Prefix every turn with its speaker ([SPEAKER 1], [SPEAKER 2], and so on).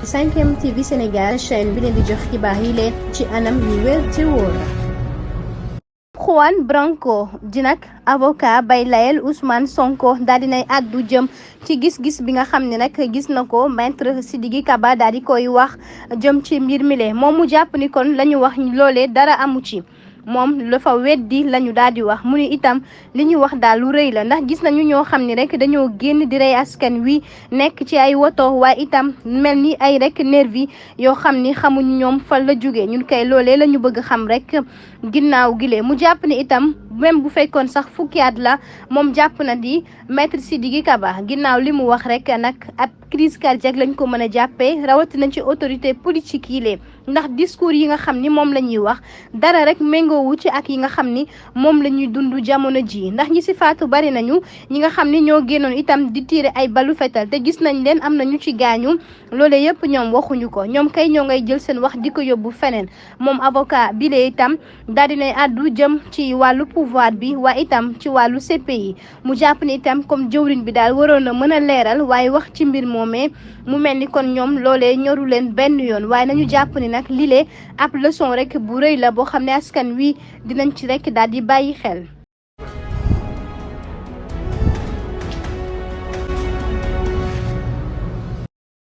[SPEAKER 1] 5M TV Sénégal chaîne bi leen di jox xibaar yi leen ci anam yu wér te wóor. Juan Branco di nag avocat bay layel Ousmane Sonko daal dinay àddu jëm ci gis-gis bi nga xam ne nag gis na ko maître Sidiki Kaba daal di koy wax jëm ci mbir mi le moom mu jàpp ni kon la ñu wax loolee dara amu ci. moom dafa weddi la ñu daal di wax mu ni itam li ñu wax daal lu rëy la ndax gis nañu ñoo xam ni rek dañoo génn di rey askan wi nekk ci ay woto waaye itam mel ni ay rek nervi yoo xam ni xamuñu ñoom fan la jógee ñun kay loolee la ñu bëgg xam rek ginnaaw gile mu jàpp ni itam même bu fekkoon sax fukki at la moom jàpp na di maître Sidiki Kaba ginnaaw li mu wax rek nag ab crise cardiaque lañ ko mën a jàppee rawatina ci autorité politique yi lee ndax discours yi nga xam ni moom la ñuy wax dara rek méngoowu ci ak yi nga xam ni moom la ñuy dund jamono ji ndax ñi si faatu bari nañu ñi nga xam ni ñoo génnoon itam di tiire ay balu fetal te gis nañ leen am na ñu ci gaañu loole yëpp ñoom waxuñu ko ñoom kay ñoo ngay jël seen wax di ko yóbbu feneen moom avocat bi lee itam daal dinay àddu jëm ci wàllu pouvoir bi waaye itam ci wàllu CPI mu jàpp ni itam comme jëwriñ bi daal waroon na mën a leeral waaye wax ci mbir moomee mu mel ni kon ñoom loolee ñoru leen benn yoon waaye nañu jàpp ni nag lile ab leçon rek bu rëy la boo xam ne askan wi dinañ ci rek daal di bàyyi xel.